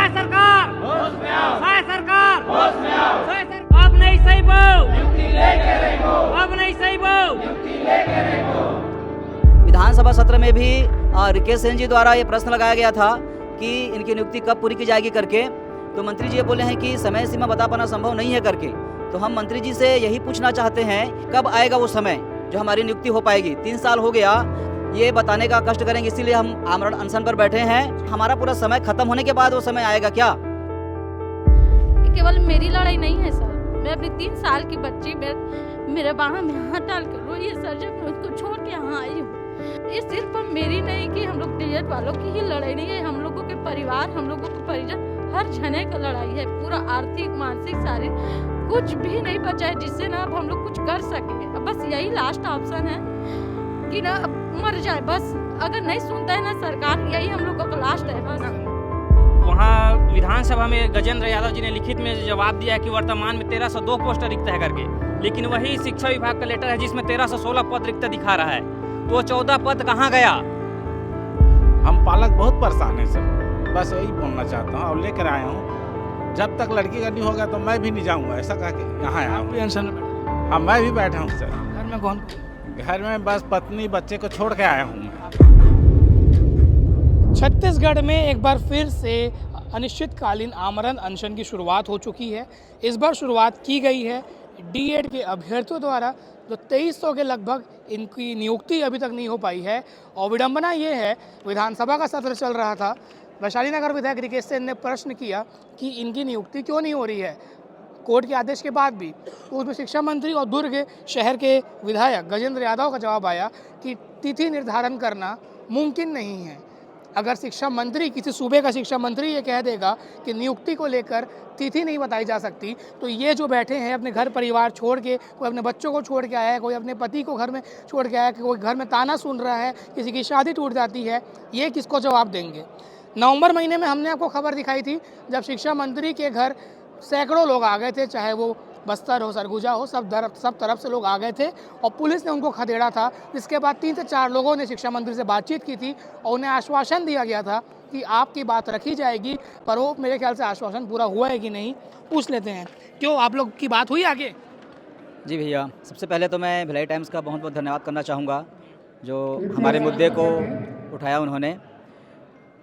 साय सरकार होश में आओ, साय सरकार होश में आओ, साय सरकार अब नहीं सही बहु नियुक्ति लेके रहो, अब नहीं सही बहु नियुक्ति लेके रहो। विधानसभा सत्र में भी रिकेश सेन जी द्वारा ये प्रश्न लगाया गया था कि इनकी नियुक्ति कब पूरी की जाएगी करके। तो मंत्री जी ये बोले हैं कि समय सीमा बता पाना संभव नहीं है करके। तो हम मंत्री जी से यही पूछना चाहते हैं कब आएगा वो समय जो हमारी नियुक्ति हो पाएगी। 3 साल हो गया, ये बताने का कष्ट करेंगे, इसीलिए हम आमरण अनशन पर बैठे हैं। हमारा पूरा समय खत्म होने के बाद वो समय आएगा क्या? केवल मेरी लड़ाई नहीं है सर, मैं अपनी 3 साल की बच्ची मेरे बाह में हाथ डाल कर रोई है सर, जब मैं उसको छोड़ के यहाँ आई हूँ। ये सिर्फ मेरी नहीं कि हम लोग टीएट वालों की ही लड़ाई नहीं है, हम लोगों के परिवार, हम लोगों के परिजन, हर जने का लड़ाई है। पूरा आर्थिक, मानसिक, शारीरिक कुछ भी नहीं बचा है जिससे ना अब हम लोग कुछ कर सके। अब बस यही लास्ट ऑप्शन है कि ना अब मर जाए बस। अगर नहीं सुनता है ना सरकार, यही हम लोगों का लास्ट है बस। वहाँ विधानसभा में गजेंद्र यादव जी ने लिखित में जवाब दिया कि वर्तमान में 1302 पोस्ट रिक्त है करके, लेकिन वही शिक्षा विभाग का लेटर है जिसमें 1316 पद रिक्त दिखा रहा है। तो 14 पद कहाँ गया? हम पालक बहुत परेशान हैं सर, बस यही बोलना चाहता हूँ और लेकर आया हूँ। जब तक लड़की का नहीं होगा तो मैं भी नहीं जाऊँगा, ऐसा कह के यहाँ आया हूँ। पेंशन में हाँ, मैं भी बैठा हूँ सर। घर में कौन? घर में बस पत्नी बच्चे को छोड़ के आया हूँ मैं। छत्तीसगढ़ में एक बार फिर से अनिश्चितकालीन आमरण अनशन की शुरुआत हो चुकी है। इस बार शुरुआत की गई है डीएड के अभ्यर्थियों द्वारा, जो 2300 के लगभग इनकी नियुक्ति अभी तक नहीं हो पाई है। और विडंबना ये है, विधानसभा का सत्र चल रहा था, वैशाली नगर विधायक रिकेश सेन ने प्रश्न किया कि इनकी नियुक्ति क्यों नहीं हो रही है कोर्ट के आदेश के बाद भी। तो उसमें शिक्षा मंत्री और दुर्ग शहर के विधायक गजेंद्र यादव का जवाब आया कि तिथि निर्धारण करना मुमकिन नहीं है। अगर शिक्षा मंत्री, किसी सूबे का शिक्षा मंत्री ये कह देगा कि नियुक्ति को लेकर तिथि नहीं बताई जा सकती, तो ये जो बैठे हैं अपने घर परिवार छोड़ के, कोई अपने बच्चों को छोड़ के आया है, कोई अपने पति को घर में छोड़ के आया है, कोई घर में ताना सुन रहा है, किसी की शादी टूट जाती है, ये किसको जवाब देंगे? नवंबर महीने में हमने आपको खबर दिखाई थी जब शिक्षा मंत्री के घर सैकड़ों लोग आ गए थे, चाहे वो बस्तर हो, सरगुजा हो, सब तरफ से लोग आ गए थे और पुलिस ने उनको खदेड़ा था। जिसके बाद 3 से 4 लोगों ने शिक्षा मंत्री से बातचीत की थी और उन्हें आश्वासन दिया गया था कि आपकी बात रखी जाएगी, पर वो मेरे ख्याल से आश्वासन पूरा हुआ है कि नहीं, पूछ लेते हैं। क्यों, आप लोग की बात हुई आगे? जी भैया, सबसे पहले तो मैं भिलाई टाइम्स का बहुत बहुत धन्यवाद करना चाहूँगा जो हमारे मुद्दे को उठाया उन्होंने।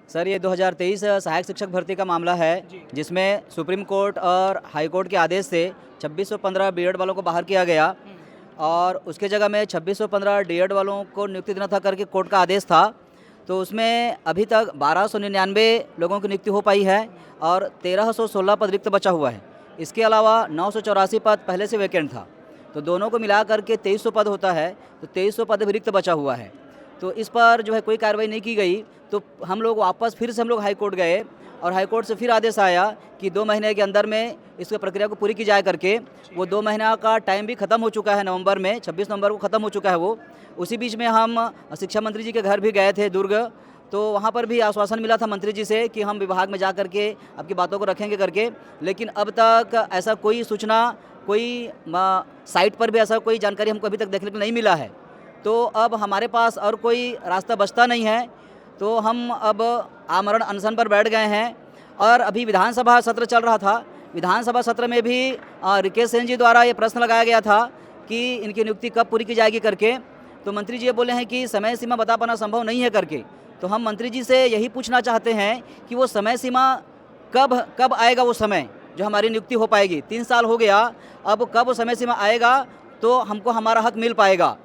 सर, ये 2023 सहायक शिक्षक भर्ती का मामला है जिसमें सुप्रीम कोर्ट और हाई कोर्ट के आदेश से 2615 बीएड वालों को बाहर किया गया और उसके जगह में 2615 डीएड वालों को नियुक्ति देना था करके कोर्ट का आदेश था। तो उसमें अभी तक 1299 लोगों की नियुक्ति हो पाई है और 1316 पद रिक्त बचा हुआ है। इसके अलावा 984 पद पहले से वैकेंट था, तो दोनों को मिला करके 2300 पद होता है, तो 2300 पद भी रिक्त बचा हुआ है। तो इस पर जो है कोई कार्रवाई नहीं की गई, तो हम लोग वापस फिर से हम लोग हाई कोर्ट गए और हाई कोर्ट से फिर आदेश आया कि 2 महीने के अंदर में इस प्रक्रिया को पूरी की जाए करके। वो 2 महीना का टाइम भी ख़त्म हो चुका है, नवंबर में 26 नवंबर को ख़त्म हो चुका है वो। उसी बीच में हम शिक्षा मंत्री जी के घर भी गए थे दुर्ग, तो वहाँ पर भी आश्वासन मिला था मंत्री जी से कि हम विभाग में जा करके आपकी बातों को रखेंगे करके, लेकिन अब तक ऐसा कोई सूचना, कोई साइट पर भी ऐसा कोई जानकारी हमको अभी तक देखने को नहीं मिला है। तो अब हमारे पास और कोई रास्ता बचता नहीं है, तो हम अब आमरण अनशन पर बैठ गए हैं। और अभी विधानसभा सत्र चल रहा था, विधानसभा सत्र में भी रिकेश सेन जी द्वारा ये प्रश्न लगाया गया था कि इनकी नियुक्ति कब पूरी की जाएगी करके। तो मंत्री जी ये बोले हैं कि समय सीमा बता पाना संभव नहीं है करके। तो हम मंत्री जी से यही पूछना चाहते हैं कि वो समय सीमा कब आएगा वो समय जो हमारी नियुक्ति हो पाएगी। 3 साल हो गया, अब कब वो समय सीमा आएगा तो हमको हमारा हक मिल पाएगा,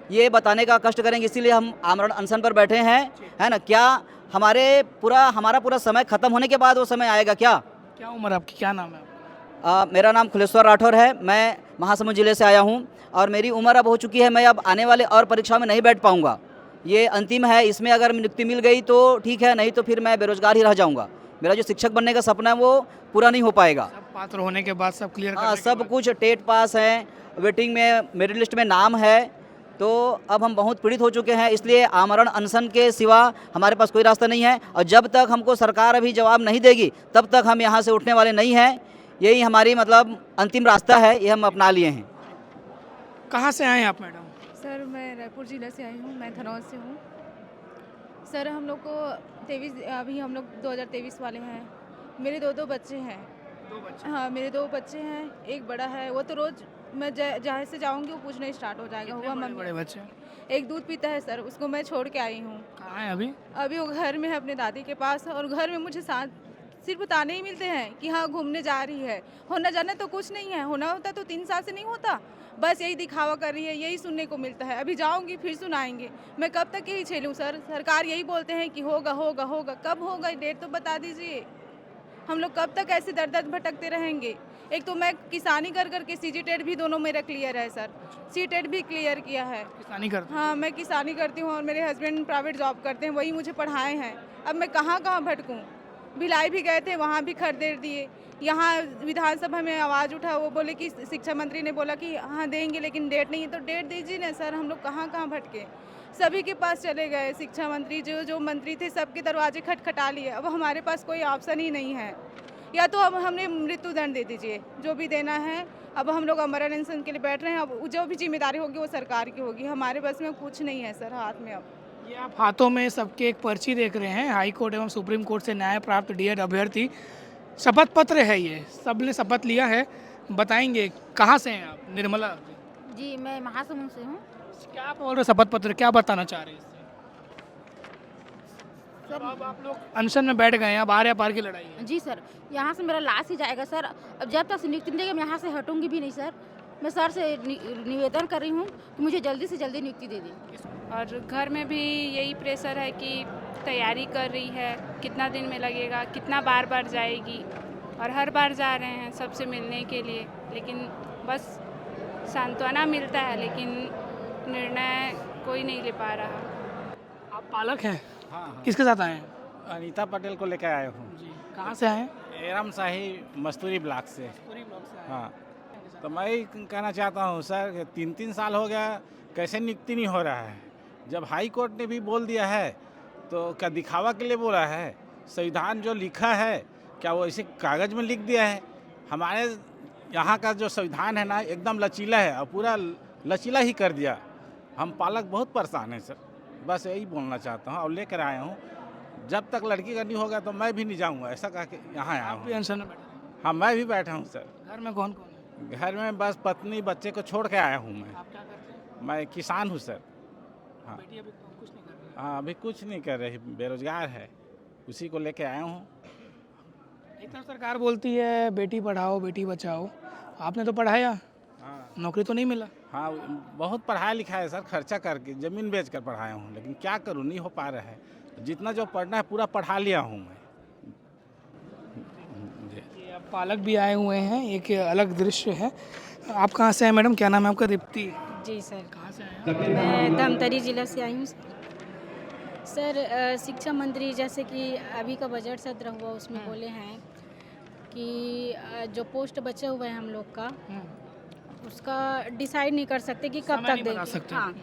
ये बताने का कष्ट करेंगे, इसीलिए हम आमरण अनशन पर बैठे हैं, है ना। क्या हमारा पूरा समय खत्म होने के बाद वो समय आएगा क्या? क्या उम्र आपकी, क्या नाम है? मेरा नाम खुलेश्वर राठौर है, मैं महासमुंद जिले से आया हूँ और मेरी उम्र अब हो चुकी है, मैं अब आने वाले और परीक्षा में नहीं बैठ पाऊँगा, ये अंतिम है। इसमें अगर नियुक्ति मिल गई तो ठीक है, नहीं तो फिर मैं बेरोजगार ही रह जाऊँगा। मेरा जो शिक्षक बनने का सपना है वो पूरा नहीं हो पाएगा। सब पात्र होने के बाद, सब क्लियर हाँ, सब कुछ टेट पास है, वेटिंग में मेरिट लिस्ट में नाम है, तो अब हम बहुत पीड़ित हो चुके हैं। इसलिए आमरण अनशन के सिवा हमारे पास कोई रास्ता नहीं है और जब तक हमको सरकार अभी जवाब नहीं देगी तब तक हम यहाँ से उठने वाले नहीं हैं। यही हमारी मतलब अंतिम रास्ता है, ये हम अपना लिए हैं। कहाँ से आए हैं आप मैडम? सर, मैं रायपुर जिले से आई हूँ, मैं धनौद से हूँ। सर, हम लोग को 23 अभी हम लोग 2023 वाले हैं, मेरे दो बच्चे हैं। दो बच्चे। हाँ, मेरे 2 बच्चे हैं, एक बड़ा है, वो तो रोज़ मैं जहाँ से जाऊँगी वो पूछना स्टार्ट हो जाएगा, कितने हुआ बड़े मम्मी। बड़े बच्चे? एक दूध पीता है सर, उसको मैं छोड़ के आई हूँ। कहाँ है अभी? अभी वो घर में है अपने दादी के पास, और घर में मुझे सिर्फ ताने ही मिलते हैं कि हाँ घूमने जा रही है। होना जाना तो कुछ नहीं है, होना होता तो 3 साल से नहीं होता। बस यही दिखावा कर रही है, यही सुनने को मिलता है। अभी जाऊंगी फिर सुनाएंगे, मैं कब तक यही झेलूं सर? सरकार यही बोलते हैं कि होगा होगा होगा, कब होगा डेट तो बता दीजिए। हम लोग कब तक ऐसे दर दर भटकते रहेंगे? एक तो मैं किसानी कर करके सीजी टेट भी दोनों मेरा क्लियर है सर, सी टेट भी क्लियर किया है। किसानी करते हाँ, मैं किसानी करती हूँ और मेरे हस्बैंड प्राइवेट जॉब करते हैं, वही मुझे पढ़ाए हैं। अब मैं कहाँ कहाँ भटकूँ? भिलाई भी गए थे, वहाँ भी खरीद दिए। यहाँ विधानसभा में आवाज़ उठा, वो बोले कि शिक्षा मंत्री ने बोला कि हाँ देंगे, लेकिन डेट नहीं है। तो डेट दीजिए ना सर, हम लोग कहाँ कहाँ भटके? सभी के पास चले गए, शिक्षा मंत्री जो मंत्री थे सबके दरवाजे खटखटा लिए। अब हमारे पास कोई ऑप्शन ही नहीं है, या तो अब हमें मृत्यु दंड दे दीजिए, जो भी देना है। अब हम लोग अमरण अनशन के लिए बैठ रहे हैं, अब जो भी जिम्मेदारी होगी वो सरकार की होगी, हमारे बस में कुछ नहीं है सर हाथ में। अब ये आप हाथों में सबके एक पर्ची देख रहे हैं, हाई कोर्ट एवं सुप्रीम कोर्ट से न्याय प्राप्त डीएड अभ्यर्थी शपथ पत्र है, ये सब ने शपथ लिया है। बताएंगे कहाँ से हैं आप? निर्मला जी, मैं महासमुंद से हूँ। क्या बोल रहे शपथ पत्र, क्या बताना चाह रहे हैं इससे? अब आप लोग अनशन में बैठ गए हैं, अब आर्या पार की लड़ाई है। जी सर, यहाँ से मेरा लाश ही जाएगा सर। अब जब तक नियुक्ति नहीं देगा मैं यहाँ से हटूंगी भी नहीं सर। मैं सर से निवेदन कर रही हूँ कि मुझे जल्दी से जल्दी नियुक्ति दे दें। और घर में भी यही प्रेशर है कि तैयारी कर रही है, कितना दिन में लगेगा, कितना बार बार जाएगी, और हर बार जा रहे हैं सबसे मिलने के लिए, लेकिन बस सांत्वना मिलता है, लेकिन निर्णय कोई नहीं ले पा रहा। आप पालक हैं? हाँ किसके साथ आए हैं? अनीता पटेल को लेकर आया हूँ। जी, कहाँ से आए हैं? एरम शाही मस्तूरी ब्लॉक से। हाँ, तो मैं ही कहना चाहता हूँ सर कि 3-3 साल हो गया, कैसे नियुक्ति नहीं हो रहा है? जब हाई कोर्ट ने भी बोल दिया है तो क्या दिखावा के लिए बोला है? संविधान जो लिखा है क्या वो ऐसे कागज़ में लिख दिया है? हमारे यहाँ का जो संविधान है ना एकदम लचीला है, और पूरा लचीला ही कर दिया। हम पालक बहुत परेशान हैं सर, बस यही बोलना चाहता हूँ और लेकर आया हूँ। जब तक लड़की का नहीं होगा तो मैं भी नहीं जाऊँगा, ऐसा कह के यहाँ आया आप भी हूँ। अनशन में बैठे हाँ, मैं भी बैठा हूँ सर। हैं? घर में कौन कौन है? घर में बस पत्नी बच्चे को छोड़ के आया हूँ मैं। आप क्या करते हैं? मैं किसान हूँ सर। हाँ। बेटी अभी कुछ नहीं कर रही है। हाँ, अभी कुछ नहीं कर रही, बेरोजगार है, उसी को लेके आया हूँ। एक तरफ सरकार बोलती है बेटी पढ़ाओ बेटी बचाओ, आपने तो पढ़ाया, हाँ नौकरी तो नहीं मिला। हाँ, बहुत पढ़ाया लिखा है सर, खर्चा करके ज़मीन बेच कर पढ़ाया हूँ, लेकिन क्या करूँ, नहीं हो पा रहा है। जितना जो पढ़ना है पूरा पढ़ा लिया हूँ मैं। जी। ये अब पालक भी आए हुए हैं, एक अलग दृश्य है। आप कहाँ से हैं मैडम? क्या नाम है आपका? दीप्ति। जी सर, कहाँ से आए हैं? मैं धमतरी जिला से आई हूँ सर। शिक्षा मंत्री जैसे कि अभी का बजट सत्र हुआ उसमें बोले हैं कि जो पोस्ट बचे हुए हैं हम लोग का उसका डिसाइड नहीं कर सकते कि कब समय तक नहीं बता देंगे। सकते। हाँ,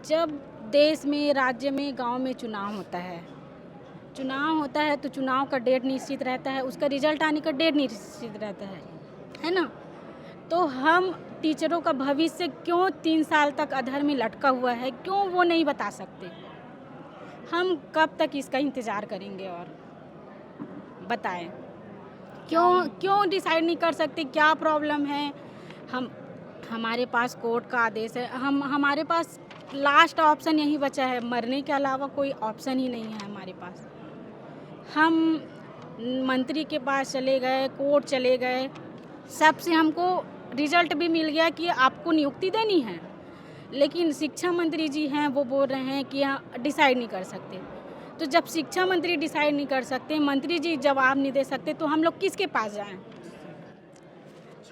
जब देश में, राज्य में, गांव में चुनाव होता है तो चुनाव का डेट निश्चित रहता है, उसका रिजल्ट आने का डेट निश्चित रहता है ना। तो हम टीचरों का भविष्य क्यों 3 साल तक अधर में लटका हुआ है, क्यों वो नहीं बता सकते? हम कब तक इसका इंतज़ार करेंगे? और बताएं क्यों डिसाइड नहीं कर सकते? क्या प्रॉब्लम है? हमारे पास कोर्ट का आदेश है, हमारे पास लास्ट ऑप्शन यही बचा है, मरने के अलावा कोई ऑप्शन ही नहीं है हमारे पास। हम मंत्री के पास चले गए, कोर्ट चले गए, सबसे हमको रिजल्ट भी मिल गया कि आपको नियुक्ति देनी है, लेकिन शिक्षा मंत्री जी हैं वो बोल रहे हैं कि डिसाइड नहीं कर सकते। तो जब शिक्षा मंत्री डिसाइड नहीं कर सकते, मंत्री जी जवाब नहीं दे सकते, तो हम लोग किसके पास जाएं?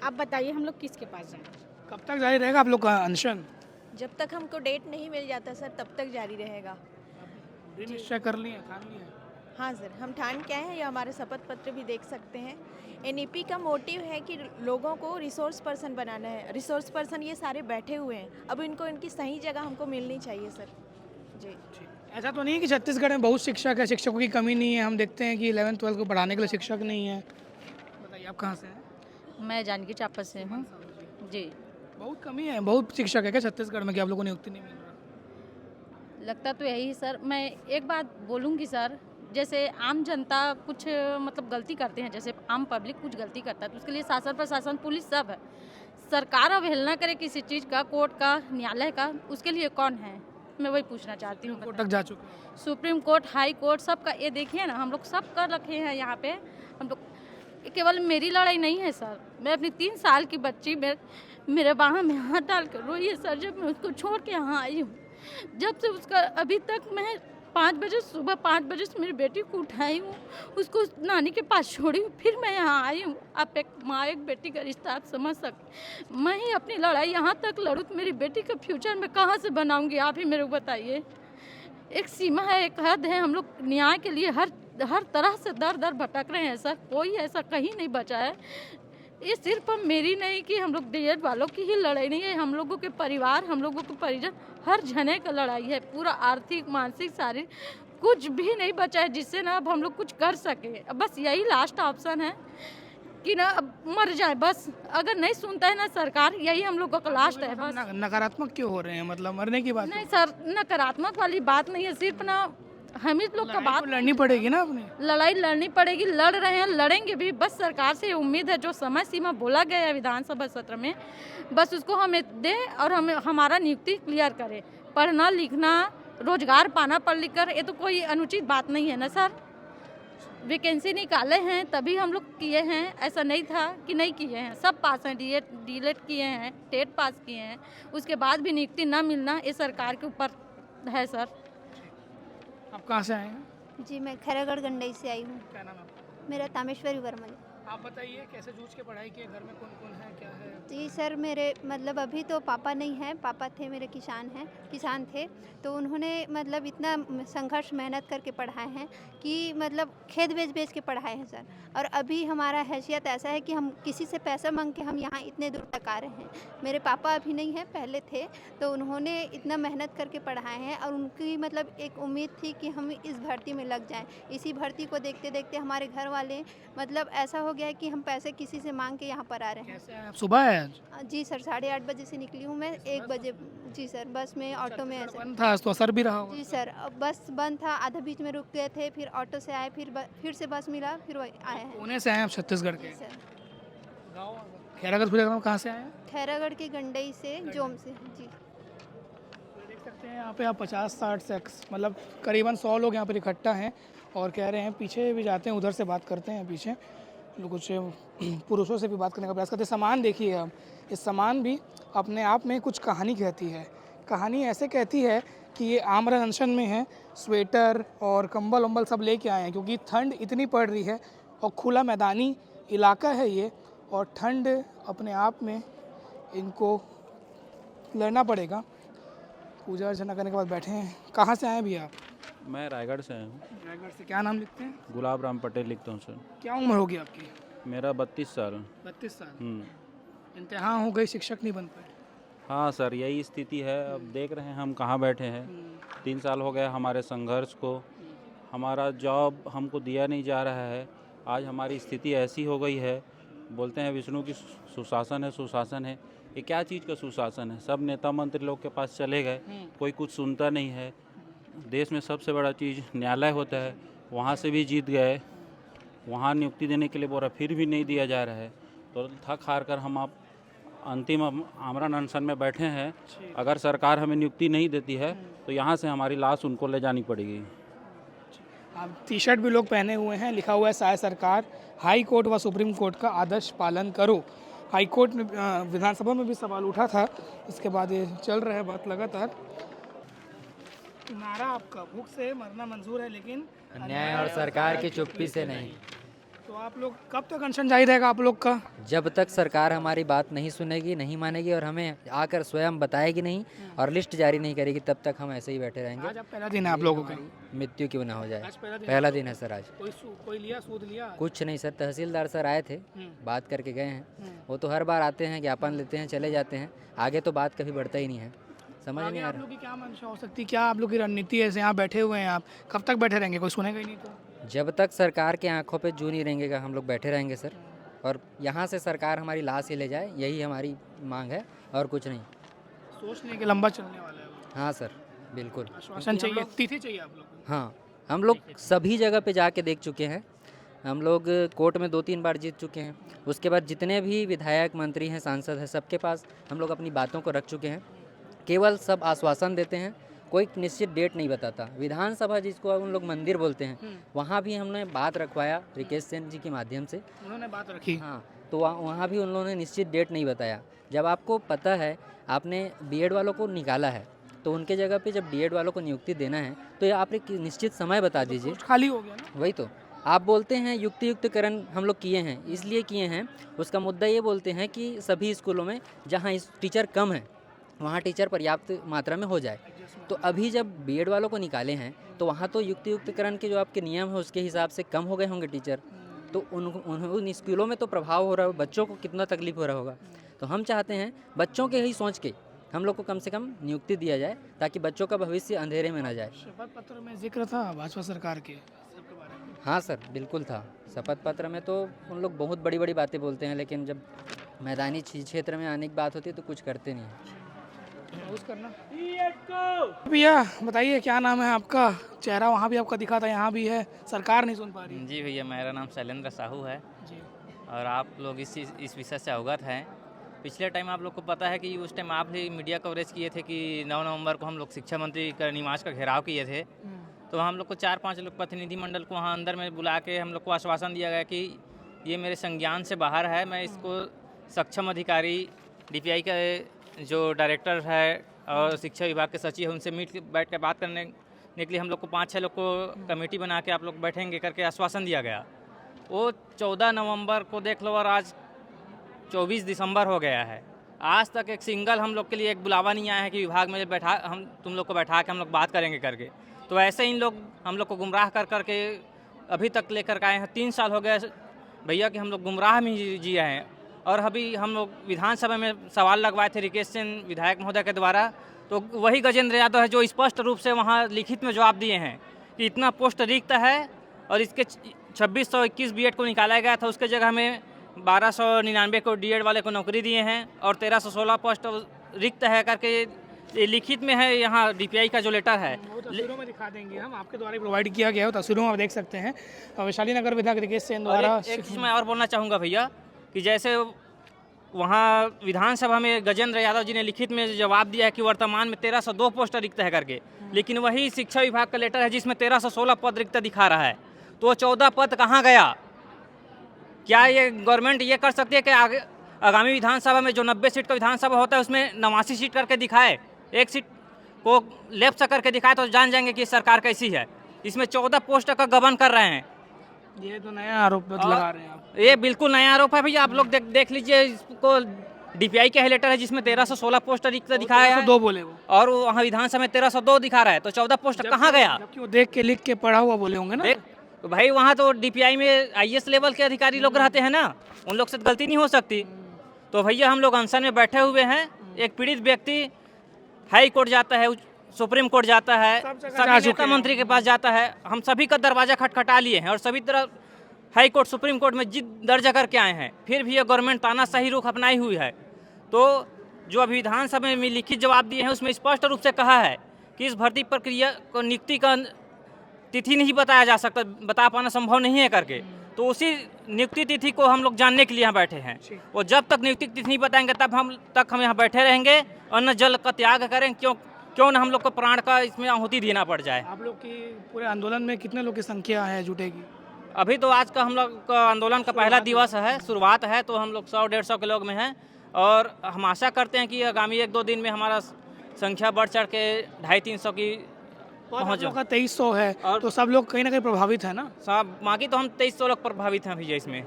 आप बताइए, हम लोग किसके पास जाएं? कब तक जारी रहेगा आप लोग का अनशन? जब तक हमको डेट नहीं मिल जाता सर तब तक जारी रहेगा। निश्चय कर लिए, ठान लिए? हाँ सर, हम ठान के आए हैं, या हमारे शपथ पत्र भी देख सकते हैं। एनईपी का मोटिव है कि लोगों को रिसोर्स पर्सन बनाना है। रिसोर्स पर्सन ये सारे बैठे हुए हैं, अब इनको इनकी सही जगह हमको मिलनी चाहिए सर। जी, ऐसा तो नहीं है कि छत्तीसगढ़ में बहुत शिक्षक है, शिक्षकों की कमी नहीं है? हम देखते हैं कि 11th-12th को पढ़ाने के लिए शिक्षक नहीं है। बताइए आप कहाँ से हैं? मैं जानकी चापा से हूँ। जी, बहुत कमी है, बहुत शिक्षक है क्या छत्तीसगढ़ में कि आप लोगों को नियुक्ति नहीं मिल रहा? लगता तो यही है सर। मैं एक बात बोलूँगी सर, जैसे आम जनता कुछ मतलब गलती करते हैं, जैसे आम पब्लिक कुछ गलती करता है तो उसके लिए शासन प्रशासन पुलिस सब है। सरकार अवहेलना करे किसी चीज़ का, कोर्ट का, न्यायालय का, उसके लिए कौन है? मैं वही पूछना चाहती हूँ। कोर्ट तक जा चुके हैं। सुप्रीम कोर्ट, हाई कोर्ट, सबका ये देखिए ना, हम लोग सब कर रखे हैं यहाँ पे। हम लोग केवल मेरी लड़ाई नहीं है सर, मैं अपनी 3 साल की बच्ची मेरे बाह में हाथ डाल कर रोई है सर। जब मैं उसको छोड़ के यहाँ आई हूँ, जब से उसका अभी तक मैं 5 बजे, सुबह 5 बजे से मेरी बेटी को उठाई हूँ, उसको नानी के पास छोड़ी हूँ, फिर मैं यहाँ आई हूँ। आप एक माँ एक बेटी का रिश्ता आप समझ सकते। मैं ही अपनी लड़ाई यहाँ तक लड़ूँ तो मेरी बेटी का फ्यूचर मैं कहाँ से बनाऊँगी? आप ही मेरे को बताइए। एक सीमा है, एक हद है। हम लोग न्याय के लिए हर तरह से दर दर भटक रहे हैं सर, कोई ऐसा कहीं नहीं बचा है। ये सिर्फ मेरी नहीं कि हम लोग डीएड वालों की ही लड़ाई नहीं है, हम लोगों के परिवार, हम लोगों के परिजन, हर जने का लड़ाई है। पूरा आर्थिक, मानसिक, शारीरिक कुछ भी नहीं बचा है जिससे ना अब हम लोग कुछ कर सके। अब बस यही लास्ट ऑप्शन है कि ना अब मर जाए बस। अगर नहीं सुनता है ना सरकार, यही हम लोगों का लास्ट है बस। नकारात्मक क्यों हो रहे हैं? मतलब मरने की बात नहीं सर, नकारात्मक वाली बात नहीं है, सिर्फ ना हम ही लोग का बात लड़नी पड़ेगी ना अपनी। लड़ाई लड़नी पड़ेगी, लड़ रहे हैं, लड़ेंगे भी। बस सरकार से उम्मीद है जो समय सीमा बोला गया है विधानसभा सत्र में, बस उसको हमें दे और हमें हमारा नियुक्ति क्लियर करे। पढ़ना लिखना, रोजगार पाना पढ़ लिख कर, ये तो कोई अनुचित बात नहीं है ना सर। वैकेंसी निकाले हैं तभी हम लोग किए हैं, ऐसा नहीं था कि नहीं किए हैं। सब पास हैं, डीएड किए हैं, टेट पास किए हैं, उसके बाद भी नियुक्ति न मिलना ये सरकार के ऊपर है सर। आप कहाँ से आए हैं? जी मैं खैरागढ़ गंडई से आई हूँ। क्या नाम है आपका? मेरा तामेश्वरी वर्मा। आप बताइए कैसे जूझ के पढ़ाई की? घर में कौन कौन है, क्या है? जी सर, मेरे मतलब अभी तो पापा नहीं हैं, पापा थे मेरे किसान थे, तो उन्होंने मतलब इतना संघर्ष मेहनत करके पढ़ाए हैं कि मतलब खेत बेच के पढ़ाए हैं सर। और अभी हमारा हैसियत ऐसा है कि हम किसी से पैसा मांग के हम यहाँ इतने दूर तक आ रहे हैं। मेरे पापा अभी नहीं हैं, पहले थे, तो उन्होंने इतना मेहनत करके पढ़ाए हैं और उनकी मतलब एक उम्मीद थी कि हम इस भर्ती में लग जाएं। इसी भर्ती को देखते देखते हमारे घर वाले मतलब ऐसा हो गया है कि हम पैसे किसी से मांग के यहाँ पर आ रहे हैं। कैसे आए आप? सुबह आए आज? जी सर, 8:30 बजे से निकली हूँ मैं, 1 बजे। जी सर, बस में ऑटो में ऐसे। बंद था तो असर भी रहा होगा। जी सर, बस बंद था, आधा बीच में रुक गए थे, फिर ऑटो से आए, फिर से बस मिला, फिर वही आए हैं। पुणे से आए आप? छत्तीसगढ़ के जी सर, गाँव खैरागढ़ पूरे गाँव कहाँ से आए हैं? खैरागढ़ के गंडई से, जोम से। जी देख सकते हैं यहाँ पे आप 50-60 से मतलब करीबन 100 लोग यहाँ पर इकट्ठा हैं और कह रहे हैं, पीछे भी जाते हैं, उधर से बात करते हैं। पीछे लोग कुछ पुरुषों से भी बात करने का प्रयास करते हैं। सामान देखिए आप, इस सामान भी अपने आप में कुछ कहानी कहती है। कहानी ऐसे कहती है कि ये आमरण अनशन में है, स्वेटर और कंबल वम्बल सब लेके आए हैं क्योंकि ठंड इतनी पड़ रही है और खुला मैदानी इलाका है ये, और ठंड अपने आप में इनको लड़ना पड़ेगा। पूजा अर्चना करने के बाद बैठे हैं। कहाँ से आए भी आप? मैं रायगढ़ से आया हूँ। रायगढ़ से। क्या नाम लिखते हैं? गुलाब राम पटेल लिखता हूँ सर। क्या उम्र होगी आपकी? मेरा 32 साल। 32 साल। इम्तिहान हो गई, शिक्षक नहीं बन पाए? हाँ सर, यही स्थिति है। अब देख रहे हैं हम कहाँ बैठे हैं। 3 साल हो गया हमारे संघर्ष को, हमारा जॉब हमको दिया नहीं जा रहा है। आज हमारी स्थिति ऐसी हो गई है, बोलते हैं विष्णु की सुशासन है, सुशासन है। ये क्या चीज़ का सुशासन है? सब नेता मंत्री लोग के पास चले गए, कोई कुछ सुनता नहीं है। देश में सबसे बड़ा चीज़ न्यायालय होता है, वहाँ से भी जीत गए, वहाँ नियुक्ति देने के लिए बोला, फिर भी नहीं दिया जा रहा है। तो थक हार कर हम आप अंतिम आमरण अनशन में बैठे हैं। अगर सरकार हमें नियुक्ति नहीं देती है तो यहाँ से हमारी लाश उनको ले जानी पड़ेगी। आप टी शर्ट भी लोग पहने हुए हैं, लिखा हुआ है साय सरकार, हाई कोर्ट व सुप्रीम कोर्ट का आदर्श पालन करो। हाई कोर्ट में विधानसभा में भी सवाल उठा था, इसके बाद ये चल रहा है बात लगातार। नारा आपका, भूख से मरना मंजूर है लेकिन अन्याय और सरकार की चुप्पी से नहीं। तो आप लोग कब तक अनशन जारी रहेगा आप लोग का? जब तक सरकार हमारी बात नहीं सुनेगी, नहीं मानेगी और हमें आकर स्वयं बताएगी नहीं और लिस्ट जारी नहीं करेगी, तब तक हम ऐसे ही बैठे रहेंगे। आज पहला दिन है आप लोगों का? मृत्यु क्यों ना हो जाए, पहला दिन है सर आज। कोई लिया, सूद लिया? कुछ नहीं सर, तहसीलदार सर आए थे, बात करके गए हैं। वो तो हर बार आते हैं, ज्ञापन लेते हैं, चले जाते हैं, आगे तो बात कभी बढ़ता ही नहीं है। समझ नहीं आ रहा आप लोग की क्या मंशा हो सकती है? क्या आप लोग की रणनीति है? यहाँ बैठे हुए हैं आप, कब तक बैठे रहेंगे? कोई सुनेगा ही नहीं तो। जब तक सरकार के आंखों पे जू नहीं रहेंगे हम लोग बैठे रहेंगे सर, और यहाँ से सरकार हमारी लाश ही ले जाए, यही हमारी मांग है और कुछ नहीं। सोचने के लंबा चलने वाला है। हाँ सर, बिल्कुल। आश्वासन चाहिए, तिथि चाहिए आप लोग को। हाँ, हम लोग सभी जगह पे जाके देख चुके हैं। हम लोग कोर्ट में 2-3 बार जीत चुके हैं। उसके बाद जितने भी विधायक, मंत्री हैं, सांसद हैं, सबके पास हम लोग अपनी बातों को रख चुके हैं। केवल सब आश्वासन देते हैं, कोई निश्चित डेट नहीं बताता। विधानसभा जिसको उन लोग मंदिर बोलते हैं, वहाँ भी हमने बात रखवाया रिकेश सेन जी के माध्यम से, उन्होंने बात रखी। हाँ, तो वहाँ भी उन लोगों ने निश्चित डेट नहीं बताया। जब आपको पता है आपने बीएड वालों को निकाला है, तो उनके जगह पे जब डीएड वालों को नियुक्ति देना है तो ये आप एक निश्चित समय बता दीजिए। खाली हो गया ना। वही तो आप बोलते हैं युक्तियुक्तकरण हम लोग किए हैं, इसलिए किए हैं। उसका मुद्दा ये बोलते हैं कि सभी स्कूलों में जहाँ इस टीचर कम है वहाँ टीचर पर्याप्त मात्रा में हो जाए। तो अभी जब बीएड वालों को निकाले हैं तो वहाँ तो युक्तियुक्तकरण के जो आपके नियम है उसके हिसाब से कम हो गए होंगे टीचर, तो उन स्कूलों में तो प्रभाव हो रहा है, बच्चों को कितना तकलीफ हो रहा होगा। तो हम चाहते हैं बच्चों के ही सोच के हम लोग को कम से कम नियुक्ति दिया जाए, ताकि बच्चों का भविष्य अंधेरे में ना जाए। शपथ पत्र में जिक्र था भाजपा सरकार के बारे में। हाँ सर, बिल्कुल था। शपथ पत्र में तो उन लोग बहुत बड़ी बड़ी बातें बोलते हैं, लेकिन जब मैदानी क्षेत्र में आने की बात होती है तो कुछ करते नहीं हैं। भैया बताइए क्या नाम है आपका? चेहरा वहाँ भी आपका दिखा था, यहाँ भी है, सरकार नहीं सुन पा रही। जी भैया, मेरा नाम शैलेंद्र साहू है जी। और आप लोग इस विषय से अवगत हैं। पिछले टाइम आप लोग को पता है कि उस टाइम आप भी मीडिया कवरेज किए थे कि 9 नवंबर को हम लोग शिक्षा मंत्री का निवास का घेराव किए थे। तो हम लोग को 4-5 लोग प्रतिनिधिमंडल को वहाँ अंदर में बुला के हम लोग को आश्वासन दिया गया कि ये मेरे संज्ञान से बाहर है, मैं इसको सक्षम अधिकारी DPI का जो डायरेक्टर है और शिक्षा विभाग के सचिव है उनसे बैठ कर बात करने के लिए हम लोग को 5-6 लोग को कमेटी बना के आप लोग बैठेंगे करके आश्वासन दिया गया। वो 14 नवंबर को देख लो और आज 24 दिसंबर हो गया है। आज तक एक सिंगल हम लोग के लिए एक बुलावा नहीं आया है कि विभाग में तुम लोग को बैठा के हम लोग बात करेंगे करके। तो ऐसे इन लोग हम लोग को गुमराह करके अभी तक लेकर के आए हैं। 3 साल हो गए भैया कि हम लोग गुमराह में जिए हैं। और अभी हम लोग विधानसभा में सवाल लगवाए थे रिकेश सेन विधायक महोदय के द्वारा, तो वही गजेंद्र यादव है जो स्पष्ट रूप से वहाँ लिखित में जवाब दिए हैं कि इतना पोस्ट रिक्त है और इसके 2621 बीएड को निकाला गया था, उसके जगह हमें 1299 को डीएड वाले को नौकरी दिए हैं और 1316 पोस्ट रिक्त है करके ये लिखित में है। यहाँ DPI का जो लेटर है वो तस्वीरों में दिखा देंगे हम, आपके द्वारा प्रोवाइड किया गया है, तस्वीरों में आप देख सकते हैं। वैशाली नगर विधायक रिकेश सेन द्वारा। एक चीज़ मैं और बोलना चाहूँगा भैया कि जैसे वहाँ विधानसभा में गजेंद्र यादव जी ने लिखित में जवाब दिया है कि वर्तमान में 1302 पोस्ट रिक्त है करके, लेकिन वही शिक्षा विभाग का लेटर है जिसमें 1316 पद रिक्त दिखा रहा है। तो 14 पद कहाँ गया? क्या ये गवर्नमेंट ये कर सकती है कि आगामी विधानसभा में जो 90 सीट का विधानसभा होता है उसमें 89 सीट करके दिखाए, एक सीट को लेफ्ट से करके दिखाए, तो जान जाएंगे कि सरकार कैसी है। इसमें 14 पोस्ट का गबन कर रहे हैं। ये तो नया आरोप लगा रहे हैं आप। ये बिल्कुल नया आरोप है भैया। आप लोग देख लीजिए, इसको DPI का लेटर है जिसमें 1316 पोस्ट रिक्त दिखाया है, 2 बोले वो, और वहाँ विधानसभा में 1302 दिखा रहा है। तो 14 पोस्ट कहाँ गया? जबकि वो देख के लिख के पढ़ा हुआ बोले होंगे ना। तो भाई वहाँ तो DPI में IAS लेवल के अधिकारी लोग रहते हैं ना, उन लोग से गलती नहीं हो सकती। तो भैया हम लोग अनशन में बैठे हुए हैं। एक पीड़ित व्यक्ति हाई कोर्ट जाता है, सुप्रीम कोर्ट जाता है, सभी नेता मंत्री के पास जाता है, हम सभी का दरवाजा खटखटा लिए हैं और सभी तरह हाई कोर्ट सुप्रीम कोर्ट में जिद दर्ज करके आए हैं, फिर भी ये गवर्नमेंट तानाशाही रुख अपनाई हुई है। तो जो अभी विधानसभा में लिखित जवाब दिए हैं उसमें स्पष्ट रूप से कहा है कि इस भर्ती प्रक्रिया को नियुक्ति का तिथि नहीं बताया जा सकता, बता पाना संभव नहीं है करके। तो उसी नियुक्ति तिथि को हम लोग जानने के लिए यहाँ बैठे हैं। और जब तक नियुक्ति तिथि नहीं बताएंगे तब हम यहाँ बैठे रहेंगे और न जल का त्याग करें, क्यों न हम लोग को प्राण का इसमें आहुति देना पड़ जाए। आप लोग की पूरे आंदोलन में कितने लोग की संख्या है जुटेगी? अभी तो आज का हम लोग का आंदोलन का पहला दिवस है, शुरुआत है, तो हम लोग 100-150 के लोग में हैं और हम आशा करते हैं कि आगामी 1-2 दिन में हमारा संख्या बढ़ चढ़ के 250-300 की पहुँच का 2300 है और तो सब लोग कहीं ना कहीं प्रभावित है ना। सब बाकी तो हम 2300 लोग प्रभावित हैं भैया इसमें।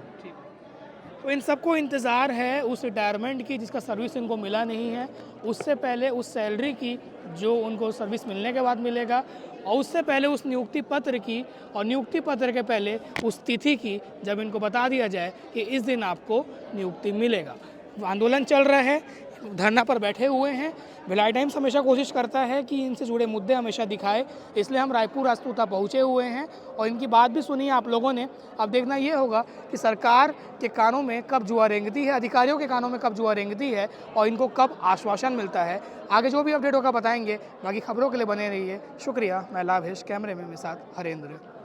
तो इन सबको इंतज़ार है उस रिटायरमेंट की जिसका सर्विस इनको मिला नहीं है, उससे पहले उस सैलरी की जो उनको सर्विस मिलने के बाद मिलेगा, और उससे पहले उस नियुक्ति पत्र की, और नियुक्ति पत्र के पहले उस तिथि की जब इनको बता दिया जाए कि इस दिन आपको नियुक्ति मिलेगा। आंदोलन चल रहा है, धरना पर बैठे हुए हैं। भिलाई टाइम्स हमेशा कोशिश करता है कि इनसे जुड़े मुद्दे हमेशा दिखाए, इसलिए हम रायपुर राजपूता पहुँचे हुए हैं और इनकी बात भी सुनी आप लोगों ने। अब देखना ये होगा कि सरकार के कानों में कब जुआ रेंगती है, अधिकारियों के कानों में कब जुआ रेंगती है और इनको कब आश्वासन मिलता है। आगे जो भी अपडेट होगा बताएंगे। बाकी खबरों के लिए बने रहिए। शुक्रिया। मैं लाभेश, कैमरे में मेरे साथ हरेंद्र।